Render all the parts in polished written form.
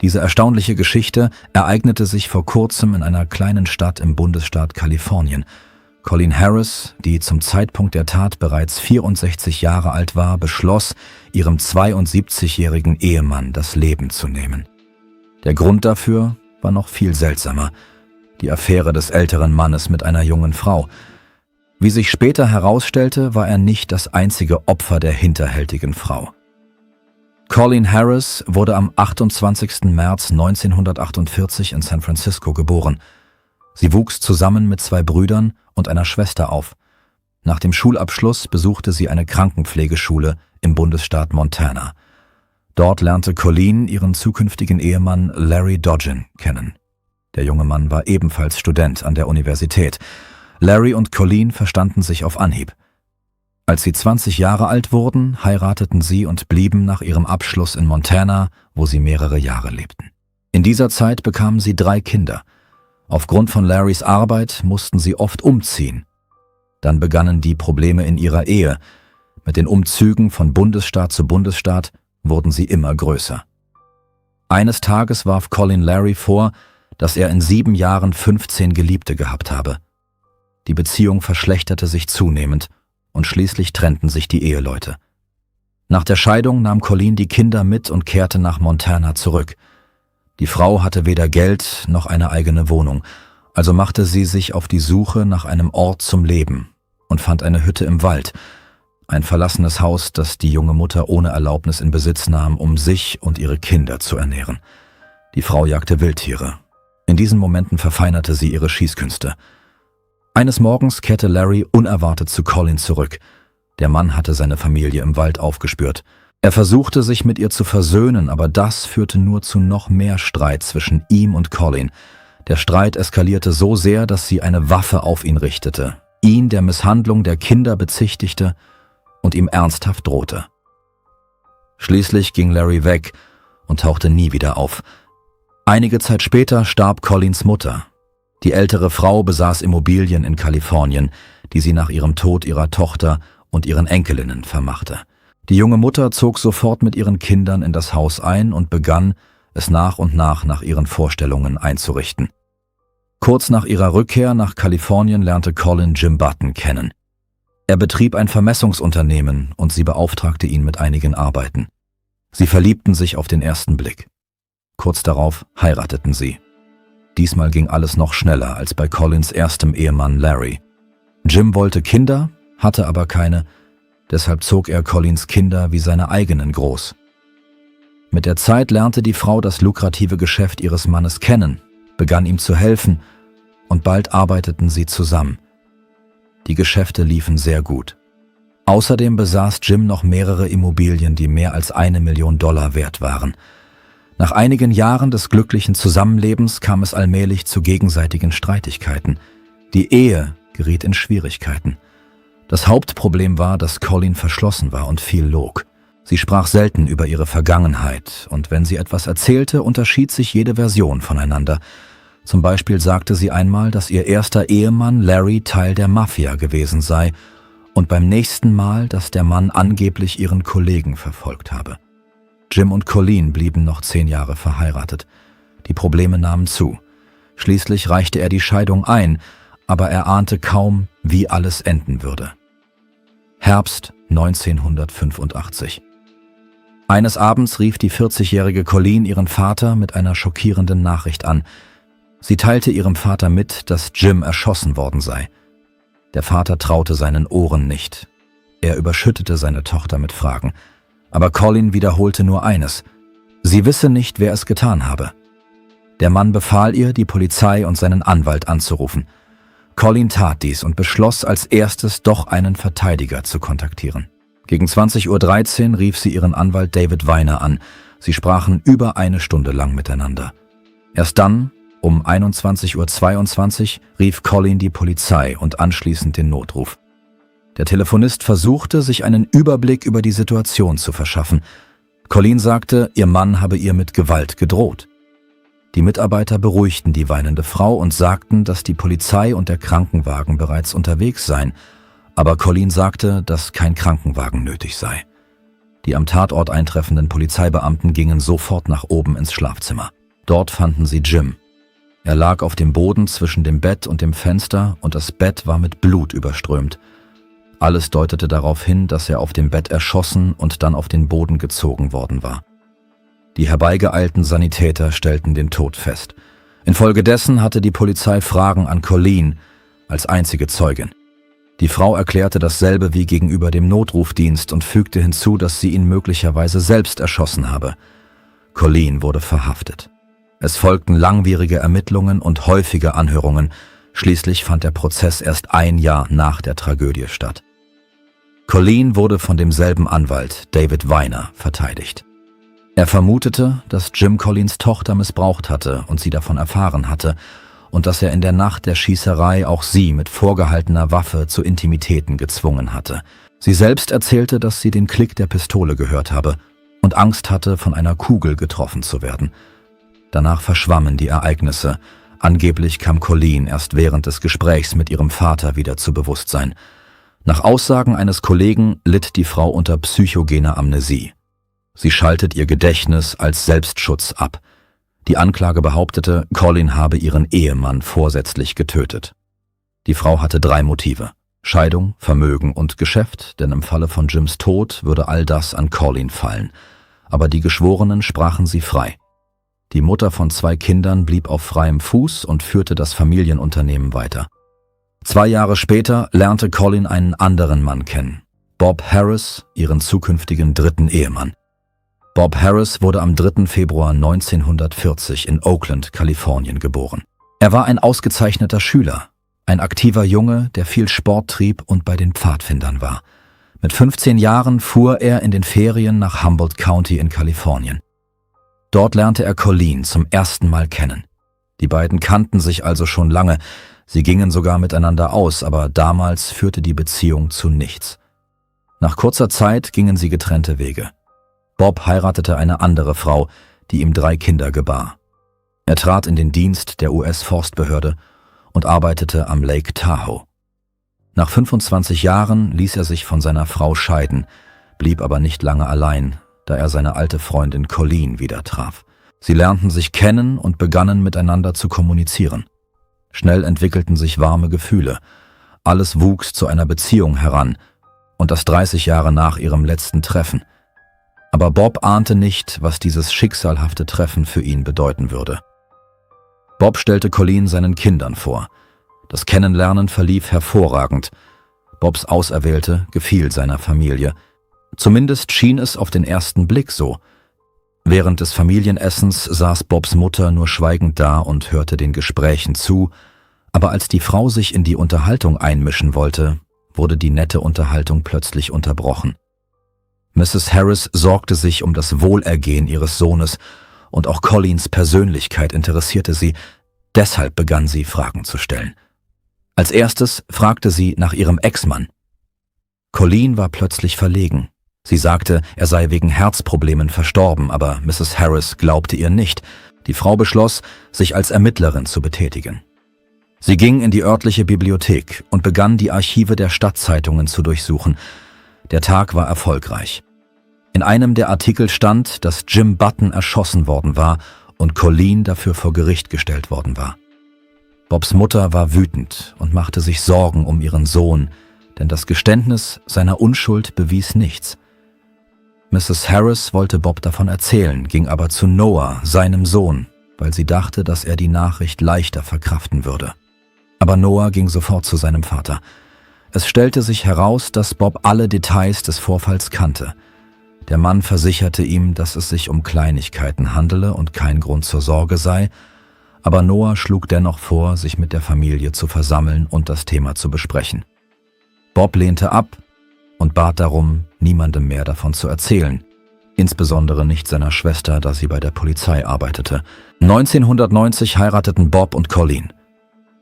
Diese erstaunliche Geschichte ereignete sich vor kurzem in einer kleinen Stadt im Bundesstaat Kalifornien. Colleen Harris, die zum Zeitpunkt der Tat bereits 64 Jahre alt war, beschloss, ihrem 72-jährigen Ehemann das Leben zu nehmen. Der Grund dafür war noch viel seltsamer: die Affäre des älteren Mannes mit einer jungen Frau. Wie sich später herausstellte, war er nicht das einzige Opfer der hinterhältigen Frau. Colleen Harris wurde am 28. März 1948 in San Francisco geboren. Sie wuchs zusammen mit 2 Brüdern und einer Schwester auf. Nach dem Schulabschluss besuchte sie eine Krankenpflegeschule im Bundesstaat Montana. Dort lernte Colleen ihren zukünftigen Ehemann Larry Dodgen kennen. Der junge Mann war ebenfalls Student an der Universität. Larry und Colleen verstanden sich auf Anhieb. Als sie 20 Jahre alt wurden, heirateten sie und blieben nach ihrem Abschluss in Montana, wo sie mehrere Jahre lebten. In dieser Zeit bekamen sie 3 Kinder. Aufgrund von Larrys Arbeit mussten sie oft umziehen. Dann begannen die Probleme in ihrer Ehe. Mit den Umzügen von Bundesstaat zu Bundesstaat wurden sie immer größer. Eines Tages warf Colleen Larry vor, dass er in 7 Jahren 15 Geliebte gehabt habe. Die Beziehung verschlechterte sich zunehmend und schließlich trennten sich die Eheleute. Nach der Scheidung nahm Colleen die Kinder mit und kehrte nach Montana zurück. Die Frau hatte weder Geld noch eine eigene Wohnung, also machte sie sich auf die Suche nach einem Ort zum Leben und fand eine Hütte im Wald, ein verlassenes Haus, das die junge Mutter ohne Erlaubnis in Besitz nahm, um sich und ihre Kinder zu ernähren. Die Frau jagte Wildtiere. In diesen Momenten verfeinerte sie ihre Schießkünste. Eines Morgens kehrte Larry unerwartet zu Colleen zurück. Der Mann hatte seine Familie im Wald aufgespürt. Er versuchte, sich mit ihr zu versöhnen, aber das führte nur zu noch mehr Streit zwischen ihm und Colleen. Der Streit eskalierte so sehr, dass sie eine Waffe auf ihn richtete, ihn der Misshandlung der Kinder bezichtigte und ihm ernsthaft drohte. Schließlich ging Larry weg und tauchte nie wieder auf. Einige Zeit später starb Colleens Mutter. Die ältere Frau besaß Immobilien in Kalifornien, die sie nach ihrem Tod ihrer Tochter und ihren Enkelinnen vermachte. Die junge Mutter zog sofort mit ihren Kindern in das Haus ein und begann, es nach und nach ihren Vorstellungen einzurichten. Kurz nach ihrer Rückkehr nach Kalifornien lernte Colleen Jim Button kennen. Er betrieb ein Vermessungsunternehmen und sie beauftragte ihn mit einigen Arbeiten. Sie verliebten sich auf den ersten Blick. Kurz darauf heirateten sie. Diesmal ging alles noch schneller als bei Colleens erstem Ehemann Larry. Jim wollte Kinder, hatte aber keine, deshalb zog er Colleens Kinder wie seine eigenen groß. Mit der Zeit lernte die Frau das lukrative Geschäft ihres Mannes kennen, begann ihm zu helfen und bald arbeiteten sie zusammen. Die Geschäfte liefen sehr gut. Außerdem besaß Jim noch mehrere Immobilien, die mehr als $1 Million wert waren. Nach einigen Jahren des glücklichen Zusammenlebens kam es allmählich zu gegenseitigen Streitigkeiten. Die Ehe geriet in Schwierigkeiten. Das Hauptproblem war, dass Colleen verschlossen war und viel log. Sie sprach selten über ihre Vergangenheit und wenn sie etwas erzählte, unterschied sich jede Version voneinander. Zum Beispiel sagte sie einmal, dass ihr erster Ehemann Larry Teil der Mafia gewesen sei und beim nächsten Mal, dass der Mann angeblich ihren Kollegen verfolgt habe. Jim und Colleen blieben noch 10 Jahre verheiratet. Die Probleme nahmen zu. Schließlich reichte er die Scheidung ein, aber er ahnte kaum, wie alles enden würde. Herbst 1985. Eines Abends rief die 40-jährige Colleen ihren Vater mit einer schockierenden Nachricht an. Sie teilte ihrem Vater mit, dass Jim erschossen worden sei. Der Vater traute seinen Ohren nicht. Er überschüttete seine Tochter mit Fragen. Aber Colleen wiederholte nur eines: Sie wisse nicht, wer es getan habe. Der Mann befahl ihr, die Polizei und seinen Anwalt anzurufen. Colleen tat dies und beschloss als erstes, doch einen Verteidiger zu kontaktieren. Gegen 20:13 Uhr rief sie ihren Anwalt David Weiner an. Sie sprachen über 1 Stunde lang miteinander. Erst dann, um 21:22 Uhr, rief Colleen die Polizei und anschließend den Notruf. Der Telefonist versuchte, sich einen Überblick über die Situation zu verschaffen. Colleen sagte, ihr Mann habe ihr mit Gewalt gedroht. Die Mitarbeiter beruhigten die weinende Frau und sagten, dass die Polizei und der Krankenwagen bereits unterwegs seien, aber Colleen sagte, dass kein Krankenwagen nötig sei. Die am Tatort eintreffenden Polizeibeamten gingen sofort nach oben ins Schlafzimmer. Dort fanden sie Jim. Er lag auf dem Boden zwischen dem Bett und dem Fenster und das Bett war mit Blut überströmt. Alles deutete darauf hin, dass er auf dem Bett erschossen und dann auf den Boden gezogen worden war. Die herbeigeeilten Sanitäter stellten den Tod fest. Infolgedessen hatte die Polizei Fragen an Colleen als einzige Zeugin. Die Frau erklärte dasselbe wie gegenüber dem Notrufdienst und fügte hinzu, dass sie ihn möglicherweise selbst erschossen habe. Colleen wurde verhaftet. Es folgten langwierige Ermittlungen und häufige Anhörungen. Schließlich fand der Prozess erst ein Jahr nach der Tragödie statt. Colleen wurde von demselben Anwalt, David Weiner, verteidigt. Er vermutete, dass Jim Colleens Tochter missbraucht hatte und sie davon erfahren hatte und dass er in der Nacht der Schießerei auch sie mit vorgehaltener Waffe zu Intimitäten gezwungen hatte. Sie selbst erzählte, dass sie den Klick der Pistole gehört habe und Angst hatte, von einer Kugel getroffen zu werden. Danach verschwammen die Ereignisse. Angeblich kam Colleen erst während des Gesprächs mit ihrem Vater wieder zu Bewusstsein. Nach Aussagen eines Kollegen litt die Frau unter psychogener Amnesie. Sie schaltet ihr Gedächtnis als Selbstschutz ab. Die Anklage behauptete, Colleen habe ihren Ehemann vorsätzlich getötet. Die Frau hatte 3 Motive: Scheidung, Vermögen und Geschäft, denn im Falle von Jims Tod würde all das an Colleen fallen. Aber die Geschworenen sprachen sie frei. Die Mutter von 2 Kindern blieb auf freiem Fuß und führte das Familienunternehmen weiter. 2 Jahre später lernte Colleen einen anderen Mann kennen, Bob Harris, ihren zukünftigen 3. Ehemann. Bob Harris wurde am 3. Februar 1940 in Oakland, Kalifornien geboren. Er war ein ausgezeichneter Schüler, ein aktiver Junge, der viel Sport trieb und bei den Pfadfindern war. Mit 15 Jahren fuhr er in den Ferien nach Humboldt County in Kalifornien. Dort lernte er Colleen zum ersten Mal kennen. Die beiden kannten sich also schon lange, sie gingen sogar miteinander aus, aber damals führte die Beziehung zu nichts. Nach kurzer Zeit gingen sie getrennte Wege. Bob heiratete eine andere Frau, die ihm 3 Kinder gebar. Er trat in den Dienst der US-Forstbehörde und arbeitete am Lake Tahoe. Nach 25 Jahren ließ er sich von seiner Frau scheiden, blieb aber nicht lange allein, da er seine alte Freundin Colleen wieder traf. Sie lernten sich kennen und begannen miteinander zu kommunizieren. Schnell entwickelten sich warme Gefühle. Alles wuchs zu einer Beziehung heran, und das 30 Jahre nach ihrem letzten Treffen. Aber Bob ahnte nicht, was dieses schicksalhafte Treffen für ihn bedeuten würde. Bob stellte Colleen seinen Kindern vor. Das Kennenlernen verlief hervorragend. Bobs Auserwählte gefiel seiner Familie. Zumindest schien es auf den ersten Blick so. Während des Familienessens saß Bobs Mutter nur schweigend da und hörte den Gesprächen zu, aber als die Frau sich in die Unterhaltung einmischen wollte, wurde die nette Unterhaltung plötzlich unterbrochen. Mrs. Harris sorgte sich um das Wohlergehen ihres Sohnes und auch Colleens Persönlichkeit interessierte sie, deshalb begann sie, Fragen zu stellen. Als erstes fragte sie nach ihrem Ex-Mann. Colleen war plötzlich verlegen. Sie sagte, er sei wegen Herzproblemen verstorben, aber Mrs. Harris glaubte ihr nicht. Die Frau beschloss, sich als Ermittlerin zu betätigen. Sie ging in die örtliche Bibliothek und begann, die Archive der Stadtzeitungen zu durchsuchen. Der Tag war erfolgreich. In einem der Artikel stand, dass Jim Button erschossen worden war und Colleen dafür vor Gericht gestellt worden war. Bobs Mutter war wütend und machte sich Sorgen um ihren Sohn, denn das Geständnis seiner Unschuld bewies nichts. Mrs. Harris wollte Bob davon erzählen, ging aber zu Noah, seinem Sohn, weil sie dachte, dass er die Nachricht leichter verkraften würde. Aber Noah ging sofort zu seinem Vater. Es stellte sich heraus, dass Bob alle Details des Vorfalls kannte. Der Mann versicherte ihm, dass es sich um Kleinigkeiten handele und kein Grund zur Sorge sei, aber Noah schlug dennoch vor, sich mit der Familie zu versammeln und das Thema zu besprechen. Bob lehnte ab und bat darum, niemandem mehr davon zu erzählen, insbesondere nicht seiner Schwester, da sie bei der Polizei arbeitete. 1990 heirateten Bob und Colleen.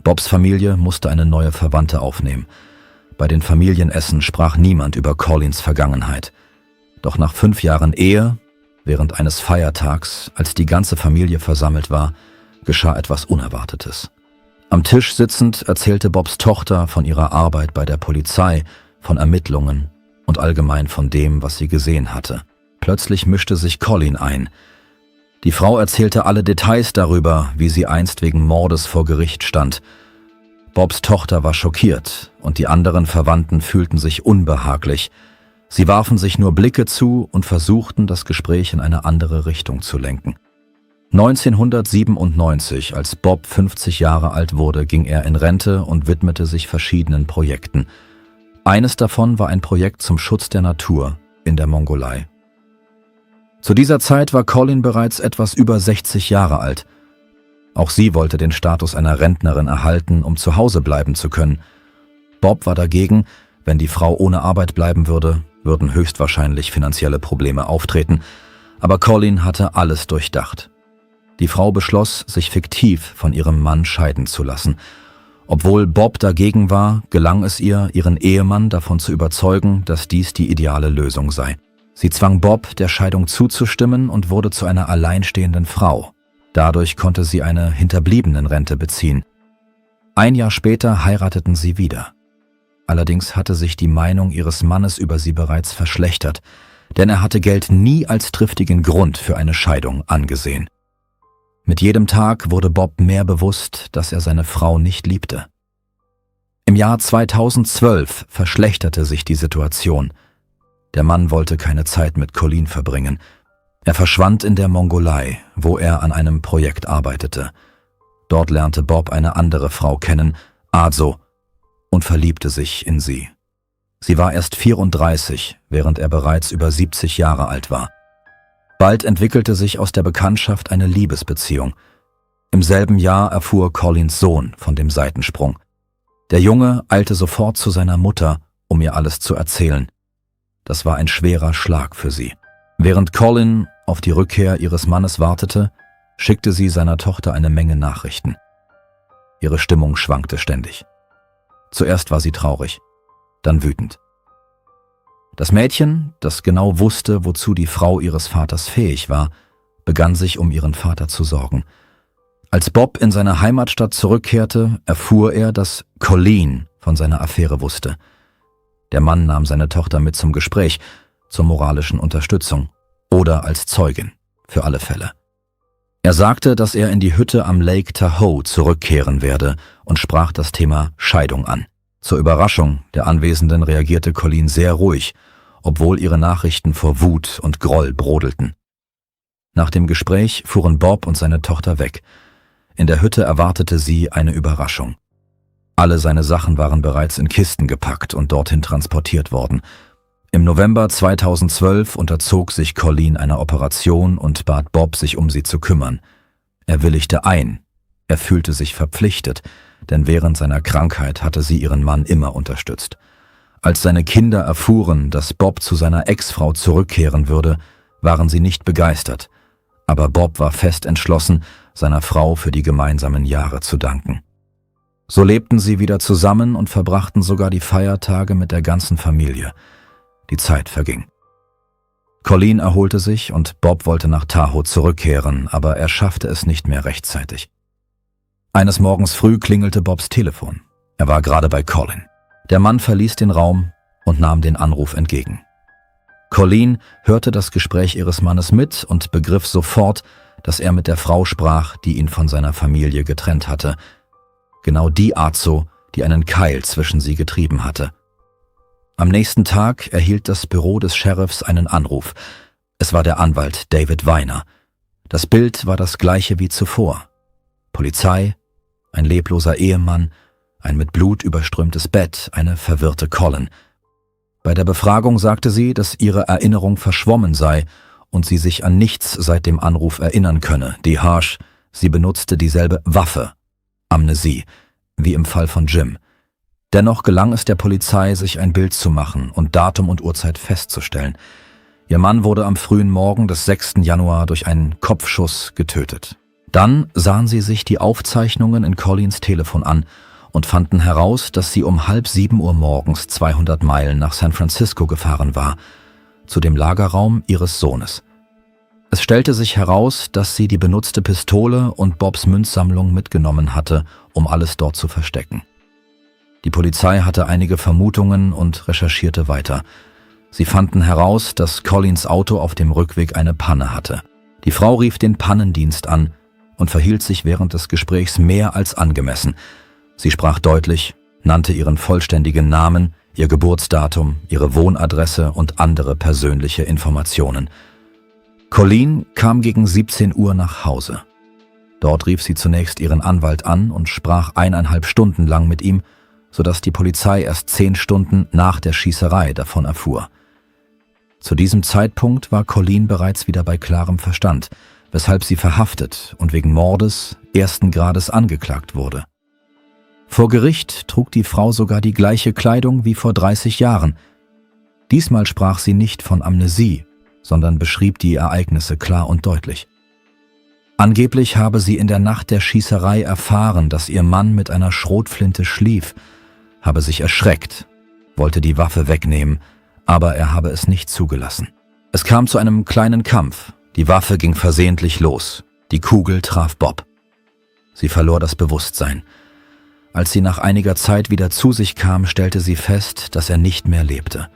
Bobs Familie musste eine neue Verwandte aufnehmen. Bei den Familienessen sprach niemand über Colleens Vergangenheit. Doch nach 5 Jahren Ehe, während eines Feiertags, als die ganze Familie versammelt war, geschah etwas Unerwartetes. Am Tisch sitzend erzählte Bobs Tochter von ihrer Arbeit bei der Polizei, von Ermittlungen und allgemein von dem, was sie gesehen hatte. Plötzlich mischte sich Colleen ein. Die Frau erzählte alle Details darüber, wie sie einst wegen Mordes vor Gericht stand. Bobs Tochter war schockiert und die anderen Verwandten fühlten sich unbehaglich. Sie warfen sich nur Blicke zu und versuchten, das Gespräch in eine andere Richtung zu lenken. 1997, als Bob 50 Jahre alt wurde, ging er in Rente und widmete sich verschiedenen Projekten. Eines davon war ein Projekt zum Schutz der Natur in der Mongolei. Zu dieser Zeit war Colleen bereits etwas über 60 Jahre alt. Auch sie wollte den Status einer Rentnerin erhalten, um zu Hause bleiben zu können. Bob war dagegen, wenn die Frau ohne Arbeit bleiben würde, würden höchstwahrscheinlich finanzielle Probleme auftreten, aber Colleen hatte alles durchdacht. Die Frau beschloss, sich fiktiv von ihrem Mann scheiden zu lassen. Obwohl Bob dagegen war, gelang es ihr, ihren Ehemann davon zu überzeugen, dass dies die ideale Lösung sei. Sie zwang Bob, der Scheidung zuzustimmen und wurde zu einer alleinstehenden Frau. Dadurch konnte sie eine Hinterbliebenenrente beziehen. Ein Jahr später heirateten sie wieder. Allerdings hatte sich die Meinung ihres Mannes über sie bereits verschlechtert, denn er hatte Geld nie als triftigen Grund für eine Scheidung angesehen. Mit jedem Tag wurde Bob mehr bewusst, dass er seine Frau nicht liebte. Im Jahr 2012 verschlechterte sich die Situation. Der Mann wollte keine Zeit mit Colleen verbringen. Er verschwand in der Mongolei, wo er an einem Projekt arbeitete. Dort lernte Bob eine andere Frau kennen, Azo, und verliebte sich in sie. Sie war erst 34, während er bereits über 70 Jahre alt war. Bald entwickelte sich aus der Bekanntschaft eine Liebesbeziehung. Im selben Jahr erfuhr Colleens Sohn von dem Seitensprung. Der Junge eilte sofort zu seiner Mutter, um ihr alles zu erzählen. Das war ein schwerer Schlag für sie. Während Colleen auf die Rückkehr ihres Mannes wartete, schickte sie seiner Tochter eine Menge Nachrichten. Ihre Stimmung schwankte ständig. Zuerst war sie traurig, dann wütend. Das Mädchen, das genau wusste, wozu die Frau ihres Vaters fähig war, begann sich um ihren Vater zu sorgen. Als Bob in seine Heimatstadt zurückkehrte, erfuhr er, dass Colleen von seiner Affäre wusste. Der Mann nahm seine Tochter mit zum Gespräch, zur moralischen Unterstützung oder als Zeugin, für alle Fälle. Er sagte, dass er in die Hütte am Lake Tahoe zurückkehren werde und sprach das Thema Scheidung an. Zur Überraschung der Anwesenden reagierte Colleen sehr ruhig, obwohl ihre Nachrichten vor Wut und Groll brodelten. Nach dem Gespräch fuhren Bob und seine Tochter weg. In der Hütte erwartete sie eine Überraschung. Alle seine Sachen waren bereits in Kisten gepackt und dorthin transportiert worden. Im November 2012 unterzog sich Colleen einer Operation und bat Bob, sich um sie zu kümmern. Er willigte ein. Er fühlte sich verpflichtet, denn während seiner Krankheit hatte sie ihren Mann immer unterstützt. Als seine Kinder erfuhren, dass Bob zu seiner Ex-Frau zurückkehren würde, waren sie nicht begeistert. Aber Bob war fest entschlossen, seiner Frau für die gemeinsamen Jahre zu danken. So lebten sie wieder zusammen und verbrachten sogar die Feiertage mit der ganzen Familie. Die Zeit verging. Colleen erholte sich und Bob wollte nach Tahoe zurückkehren, aber er schaffte es nicht mehr rechtzeitig. Eines Morgens früh klingelte Bobs Telefon. Er war gerade bei Colleen. Der Mann verließ den Raum und nahm den Anruf entgegen. Colleen hörte das Gespräch ihres Mannes mit und begriff sofort, dass er mit der Frau sprach, die ihn von seiner Familie getrennt hatte. Genau die Azo, die einen Keil zwischen sie getrieben hatte. Am nächsten Tag erhielt das Büro des Sheriffs einen Anruf. Es war der Anwalt David Weiner. Das Bild war das gleiche wie zuvor. Polizei, ein lebloser Ehemann, ein mit Blut überströmtes Bett, eine verwirrte Colleen. Bei der Befragung sagte sie, dass ihre Erinnerung verschwommen sei und sie sich an nichts seit dem Anruf erinnern könne. Die Harsh, sie benutzte dieselbe Waffe. Amnesie, wie im Fall von Jim. Dennoch gelang es der Polizei, sich ein Bild zu machen und Datum und Uhrzeit festzustellen. Ihr Mann wurde am frühen Morgen des 6. Januar durch einen Kopfschuss getötet. Dann sahen sie sich die Aufzeichnungen in Colleens Telefon an und fanden heraus, dass sie um 6:30 Uhr morgens 200 Meilen nach San Francisco gefahren war, zu dem Lagerraum ihres Sohnes. Es stellte sich heraus, dass sie die benutzte Pistole und Bobs Münzsammlung mitgenommen hatte, um alles dort zu verstecken. Die Polizei hatte einige Vermutungen und recherchierte weiter. Sie fanden heraus, dass Collins Auto auf dem Rückweg eine Panne hatte. Die Frau rief den Pannendienst an und verhielt sich während des Gesprächs mehr als angemessen. Sie sprach deutlich, nannte ihren vollständigen Namen, ihr Geburtsdatum, ihre Wohnadresse und andere persönliche Informationen. Colleen kam gegen 17 Uhr nach Hause. Dort rief sie zunächst ihren Anwalt an und sprach 1,5 Stunden lang mit ihm, sodass die Polizei erst 10 Stunden nach der Schießerei davon erfuhr. Zu diesem Zeitpunkt war Colleen bereits wieder bei klarem Verstand, weshalb sie verhaftet und wegen Mordes 1. Grades angeklagt wurde. Vor Gericht trug die Frau sogar die gleiche Kleidung wie vor 30 Jahren. Diesmal sprach sie nicht von Amnesie, sondern beschrieb die Ereignisse klar und deutlich. Angeblich habe sie in der Nacht der Schießerei erfahren, dass ihr Mann mit einer Schrotflinte schlief, habe sich erschreckt, wollte die Waffe wegnehmen, aber er habe es nicht zugelassen. Es kam zu einem kleinen Kampf, die Waffe ging versehentlich los, die Kugel traf Bob. Sie verlor das Bewusstsein. Als sie nach einiger Zeit wieder zu sich kam, stellte sie fest, dass er nicht mehr lebte.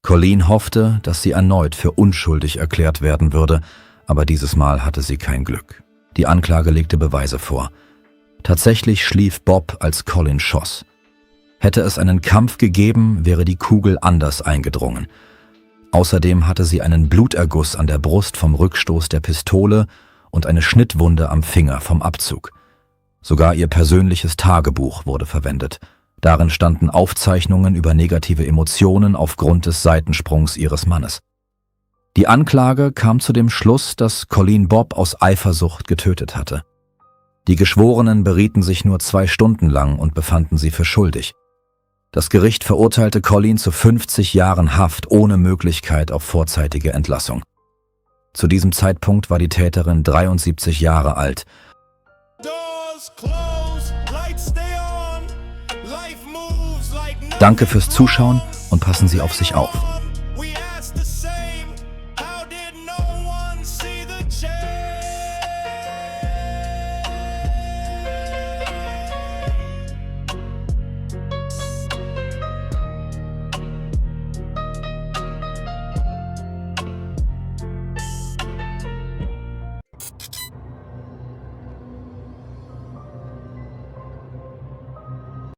Colleen hoffte, dass sie erneut für unschuldig erklärt werden würde, aber dieses Mal hatte sie kein Glück. Die Anklage legte Beweise vor. Tatsächlich schlief Bob, als Colleen schoss. Hätte es einen Kampf gegeben, wäre die Kugel anders eingedrungen. Außerdem hatte sie einen Bluterguss an der Brust vom Rückstoß der Pistole und eine Schnittwunde am Finger vom Abzug. Sogar ihr persönliches Tagebuch wurde verwendet. Darin standen Aufzeichnungen über negative Emotionen aufgrund des Seitensprungs ihres Mannes. Die Anklage kam zu dem Schluss, dass Colleen Bob aus Eifersucht getötet hatte. Die Geschworenen berieten sich nur 2 Stunden lang und befanden sie für schuldig. Das Gericht verurteilte Colleen zu 50 Jahren Haft ohne Möglichkeit auf vorzeitige Entlassung. Zu diesem Zeitpunkt war die Täterin 73 Jahre alt. Danke fürs Zuschauen und passen Sie auf sich auf.